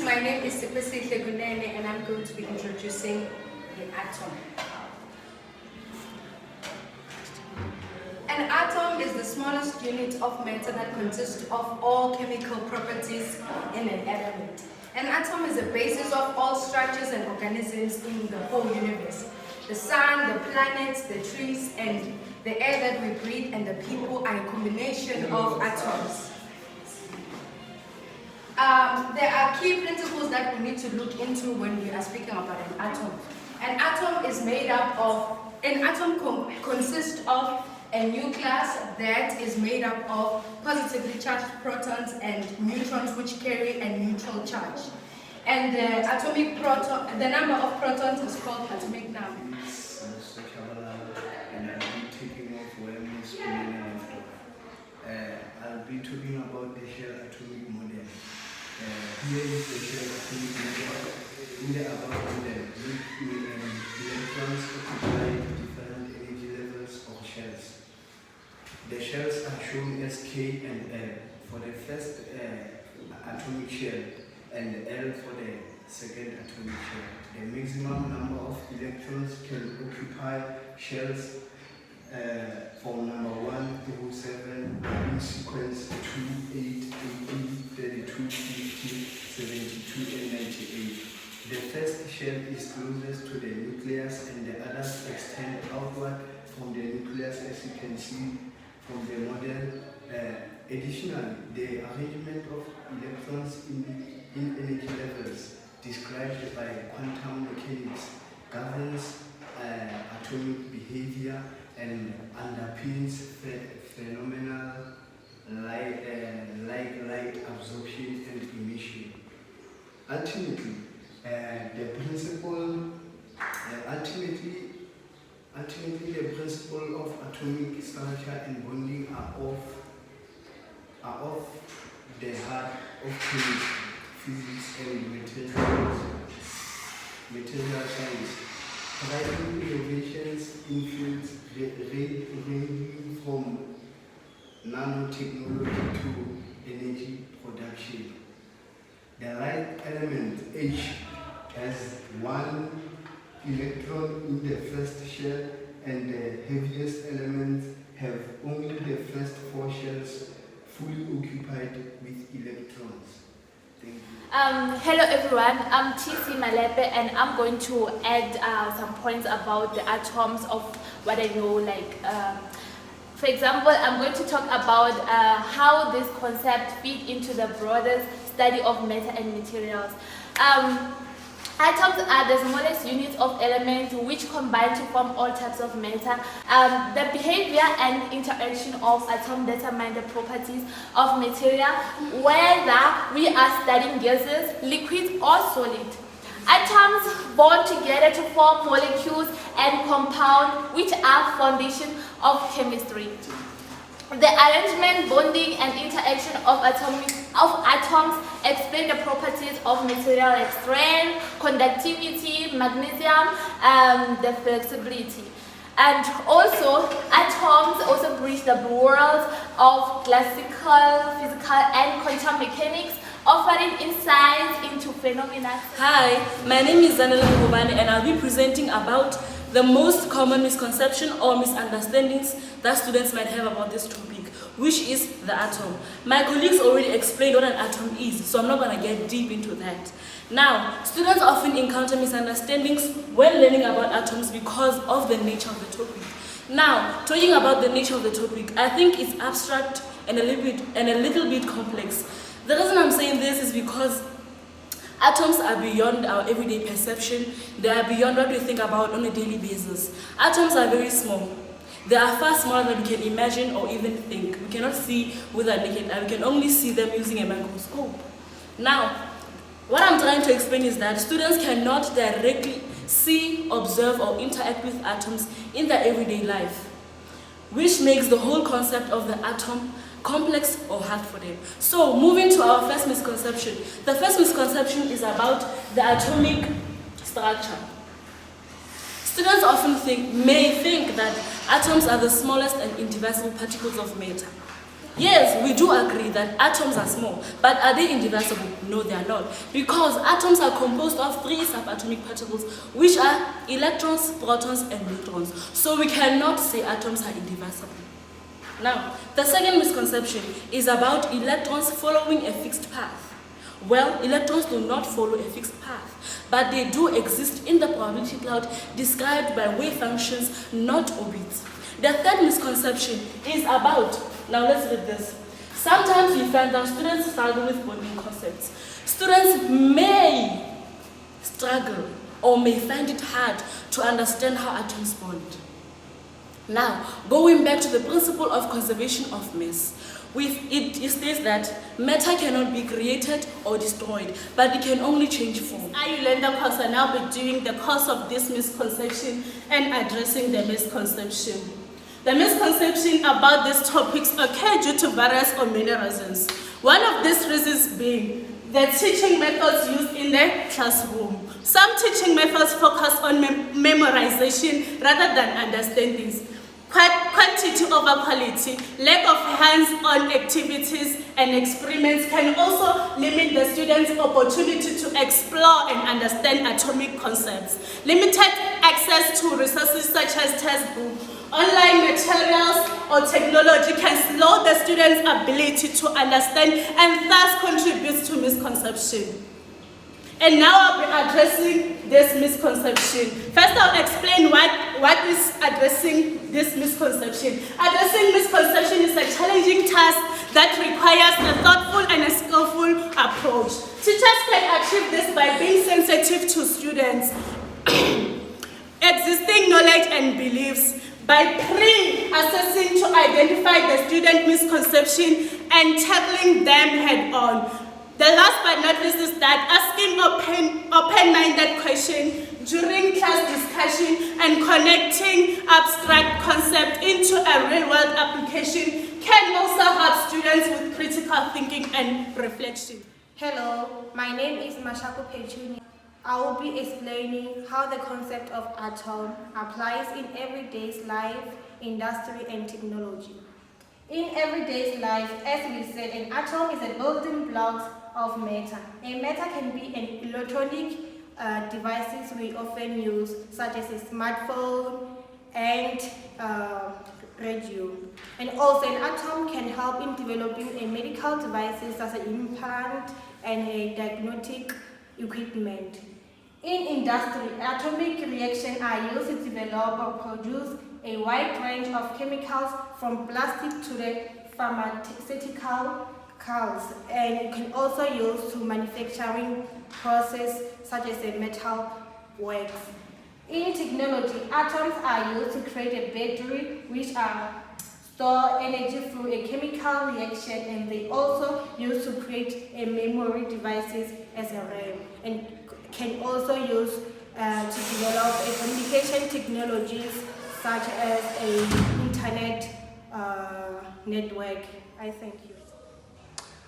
my name is Sipesihle Gunene and I'm going to be introducing the atom. An atom is the smallest unit of matter that consists of all chemical properties in an element. An atom is the basis of all structures and organisms in the whole universe. The sun, the planets, the trees, and the air that we breathe and the people are a combination of atoms. There are key principles that we need to look into when we are speaking about an atom. An atom is made up of, consists of a nucleus that is made up of positively charged protons and neutrons which carry a neutral charge. And the number of protons is called atomic number. And I'll be taking off where Ms. Kumene left off. I'll be talking about the shell atomic model. Here is the shell atomic model. In the above model, electrons occupy different energy levels of shells. The shells are shown as K and L for the first atomic shell and L for the second atomic shell. The maximum number of electrons can occupy shells from number 1 to 7 in sequence 2, 8, 18, 32, 50, 72, and 98. The first shell is closest to the nucleus and the others extend outward from the nucleus, as you can see from the model. Additionally, the arrangement of electrons in energy levels described by quantum mechanics governs atomic behavior and underpins phenomena like light absorption and emission. Ultimately, the principle of atomic structure and bonding are of the heart of chemistry, physics, and material science, driving innovations in fields ranging from nanotechnology to energy production. The light element H has one electron in the first shell, and the heaviest elements have only the first 4 shells fully occupied with electrons. Thank you. Hello everyone, I'm TC Malepe and I'm going to add some points about the atoms of what I know. For example, I'm going to talk about how this concept fit into the broader study of matter and materials. Atoms are the smallest units of elements which combine to form all types of matter. The behavior and interaction of atoms determine the properties of material, whether we are studying gases, liquids, or solid. Atoms bond together to form molecules and compounds, which are foundation of chemistry. The arrangement, bonding, and interaction of atoms explain the properties of material like strength, conductivity, magnesium, the flexibility. And also, atoms also bridge the worlds of classical, physical, and quantum mechanics, offering insights into phenomena. Hi, my name is Zanele Ngubane and I'll be presenting about the most common misconception or misunderstandings that students might have about this topic, which is the atom. My colleagues already explained what an atom is, so I'm not going to get deep into that. Now, students often encounter misunderstandings when learning about atoms because of the nature of the topic. Now, talking about the nature of the topic, I think it's abstract and a little bit complex. The reason I'm saying this is because atoms are beyond our everyday perception. They are beyond what we think about on a daily basis. Atoms are very small. They are far smaller than we can imagine or even think. We cannot see with our naked eye. We can only see them using a microscope. Now, what I'm trying to explain is that students cannot directly see, observe, or interact with atoms in their everyday life, which makes the whole concept of the atom complex or hard for them. So, moving to our first misconception. The first misconception is about the atomic structure. Students often may think that atoms are the smallest and indivisible particles of matter. Yes, we do agree that atoms are small, but are they indivisible? No, they are not. Because atoms are composed of 3 subatomic particles, which are electrons, protons, and neutrons. So we cannot say atoms are indivisible. Now, the second misconception is about electrons following a fixed path. Well, electrons do not follow a fixed path, but they do exist in the probability cloud described by wave functions, not orbits. The third misconception is about, now let's read this. Sometimes we find that students struggle with bonding concepts. Students may struggle or may find it hard to understand how atoms bond. Now, going back to the principle of conservation of mass, it states that matter cannot be created or destroyed, but it can only change form. Ayulenda course and I'll be doing the course of this misconception and addressing the misconception. The misconception about these topics occur due to various or many reasons. One of these reasons being the teaching methods used in the classroom. Some teaching methods focus on memorization rather than understandings. Quantity over quality, lack of hands-on activities and experiments can also limit the students' opportunity to explore and understand atomic concepts. Limited access to resources such as textbooks, online materials, or technology can slow the students' ability to understand and thus contributes to misconception. And now I'll be addressing this misconception. First, I'll explain what is addressing this misconception. Addressing misconception is a challenging task that requires a thoughtful and a skillful approach. Teachers can achieve this by being sensitive to students' existing knowledge and beliefs, by pre-assessing to identify the student misconception and tackling them head-on. The last but not least is that asking open-minded questions during class discussion and connecting abstract concepts into a real-world application can also help students with critical thinking and reflection. Hello, my name is Mashako Pechuni. I will be explaining how the concept of atom applies in everyday life, industry, and technology. In everyday life, as we said, an atom is a building block of matter. A matter can be an electronic devices we often use, such as a smartphone and radio. And also an atom can help in developing a medical devices such as an implant and a diagnostic equipment. In industry, atomic reactions are used to develop or produce a wide range of chemicals from plastic to the pharmaceuticals, and it can also use to manufacturing process such as a metal works. In technology, atoms are used to create a battery which are store energy through a chemical reaction, and they also use to create a memory devices as a RAM, and can also use to develop a communication technologies such as a internet network. I thank you.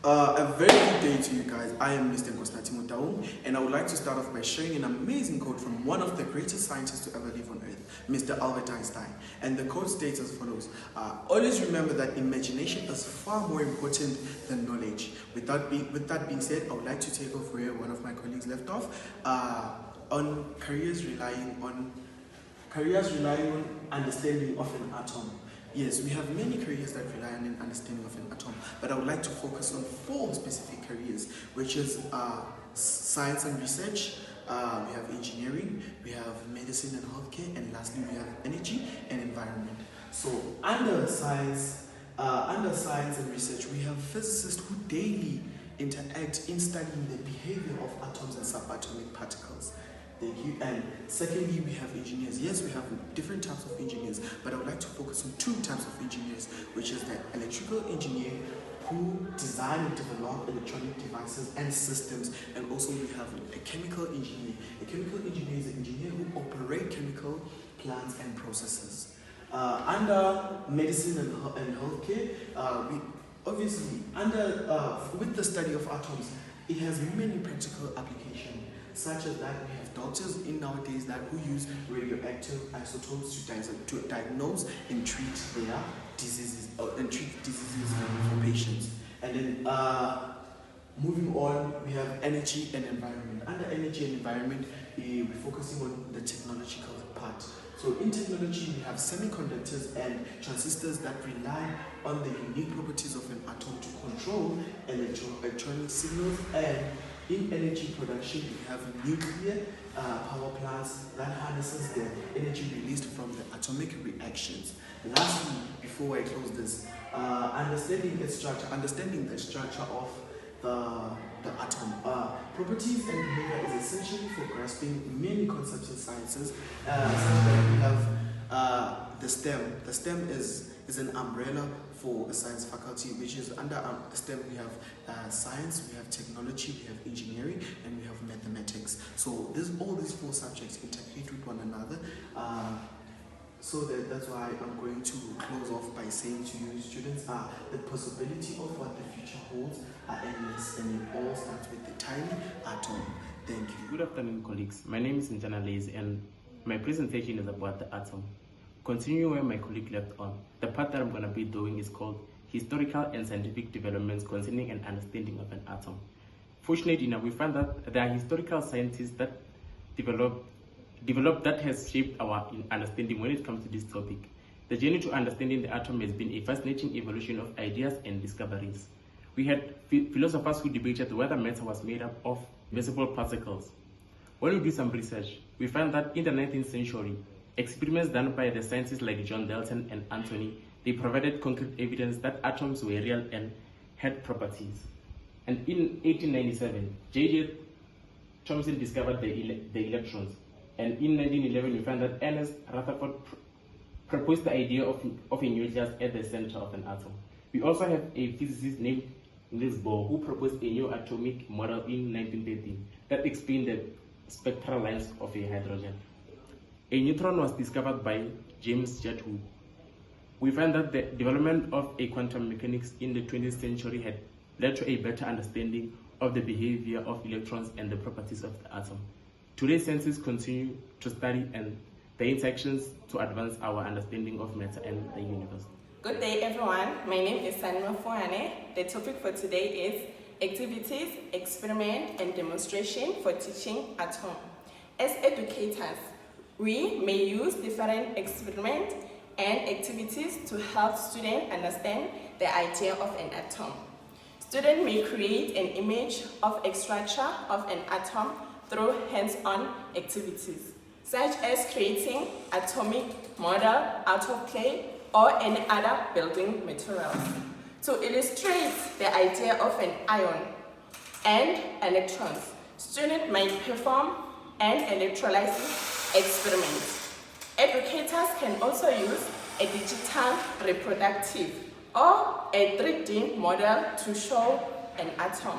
A very good day to you guys. I am Mr. Konstantin Mutaung, and I would like to start off by sharing an amazing quote from one of the greatest scientists to ever live on Earth, Mr. Albert Einstein. And the quote states as follows: always remember that imagination is far more important than knowledge. With that being said, I would like to take off where one of my colleagues left off, on careers relying on understanding of an atom. Yes, we have many careers that rely on an understanding of an atom, but I would like to focus on 4 specific careers, which is science and research, we have engineering, we have medicine and healthcare, and lastly we have energy and environment. So under science and research, we have physicists who daily interact in studying the behavior of atoms and subatomic particles. Thank you. And secondly, we have engineers. Yes, we have different types of engineers, but I would like to focus on 2 types of engineers, which is the electrical engineer who design and develop electronic devices and systems, and also we have a chemical engineer. A chemical engineer is an engineer who operate chemical plants and processes. Under medicine and healthcare, with the study of atoms, it has many practical applications, such as that we have doctors in nowadays that who use radioactive isotopes to diagnose and treat their diseases for patients. And then moving on, we have energy and environment. Under energy and environment, we're focusing on the technological part. So in technology, we have semiconductors and transistors that rely on the unique properties of an atom to control electronic signals. And in energy production, we have nuclear power plants that harnesses the energy released from the atomic reactions. Lastly, before I close this, understanding the structure of the atom. Properties and behavior is essentially for grasping many concepts in sciences, such that we have the STEM. The STEM is an umbrella for a science faculty, which is under STEM we have science, we have technology, we have engineering, and we have mathematics. So all these four subjects integrate with one another. So that's why I'm going to close off by saying to you students, the possibility of what the future holds are endless, and it all starts with the tiny atom. Thank you. Good afternoon, colleagues. My name is Njana Lazy, and my presentation is about the atom. Continuing where my colleague left on, the part that I'm going to be doing is called Historical and Scientific Developments Concerning an Understanding of an Atom. Fortunately enough, we find that there are historical scientists that developed that has shaped our understanding when it comes to this topic. The journey to understanding the atom has been a fascinating evolution of ideas and discoveries. We had philosophers who debated whether matter was made up of visible particles. When we do some research, we find that in the 19th century, experiments done by the scientists like John Dalton and Anthony, they provided concrete evidence that atoms were real and had properties. And in 1897, J.J. Thomson discovered the electrons. And in 1911, we found that Ernest Rutherford proposed the idea of a nucleus at the center of an atom. We also have a physicist named Niels Bohr who proposed a new atomic model in 1913 that explained the spectral lines of a hydrogen. A neutron was discovered by James Chadwick. We find that the development of quantum mechanics in the 20th century had led to a better understanding of the behavior of electrons and the properties of the atom. Today's scientists continue to study and the interactions to advance our understanding of matter and the universe. Good day everyone, my name is Sanma Fuane. The topic for today is Activities, Experiment and Demonstration for Teaching at Home. As educators, we may use different experiments and activities to help students understand the idea of an atom. Students may create an image of a structure of an atom through hands-on activities, such as creating atomic model out of clay or any other building materials. To illustrate the idea of an ion and electrons, students might perform an electrolysis experiment. Educators can also use a digital reproductive or a 3D model to show an atom.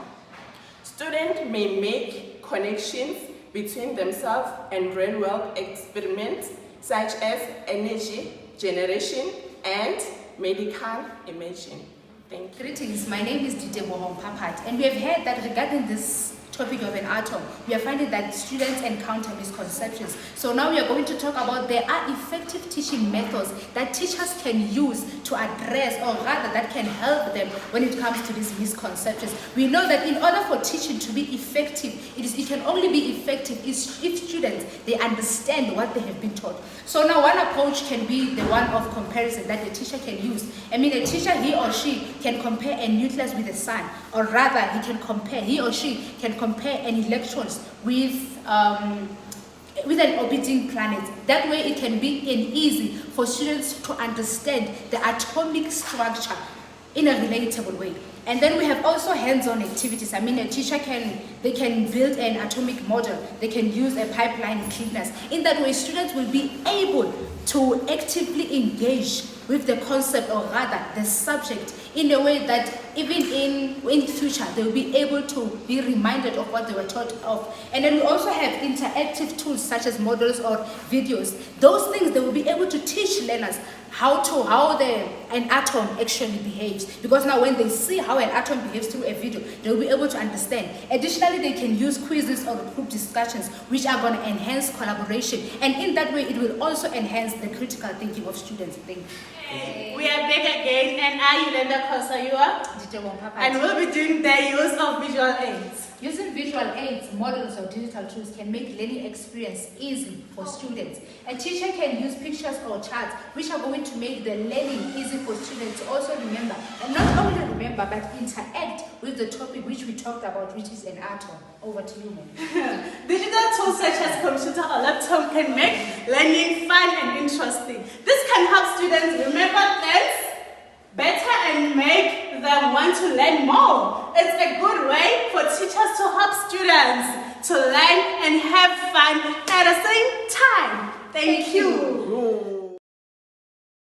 Students may make connections between themselves and real-world experiments such as energy generation and medical imaging. Thank you. Greetings, my name is Dite Mohong Papat, and we have heard that regarding this topic of an atom, we are finding that students encounter misconceptions. So now we are going to talk about there are effective teaching methods that teachers can use to address, or rather that can help them when it comes to these misconceptions. We know that in order for teaching to be effective, it can only be effective if students, they understand what they have been taught. So now one approach can be the one of comparison that the teacher can use. I mean, a teacher, he or she can compare a nucleus with the sun, or rather he or she can compare an electrons with an orbiting planet. That way it can be easy for students to understand the atomic structure in a relatable way. And then we have also hands-on activities. I mean, a teacher can build an atomic model. They can use a pipeline cleaners. In that way, students will be able to actively engage with the concept, or rather the subject, in a way that even in future they will be able to be reminded of what they were taught of. And then we also have interactive tools such as models or videos. Those things they will be able to teach learners how an atom actually behaves. Because now when they see how an atom behaves through a video, they'll be able to understand. Additionally, they can use quizzes or group discussions, which are going to enhance collaboration. And in that way, it will also enhance the critical thinking of students. We are back again, and I'm Yolanda Kosayua, and we'll be doing the use of visual aids. Using visual aids, models, or digital tools can make learning experience easy for students. A teacher can use pictures or charts which are going to make the learning easy for students to also remember, and not only remember but interact with the topic which we talked about, which is an atom. Over to you, ma'am. Digital tools such as computer or laptop can make learning fun and interesting. This can help students remember things better and make them want to learn more. It's a good way for teachers to help students to learn and have fun at the same time. Thank you.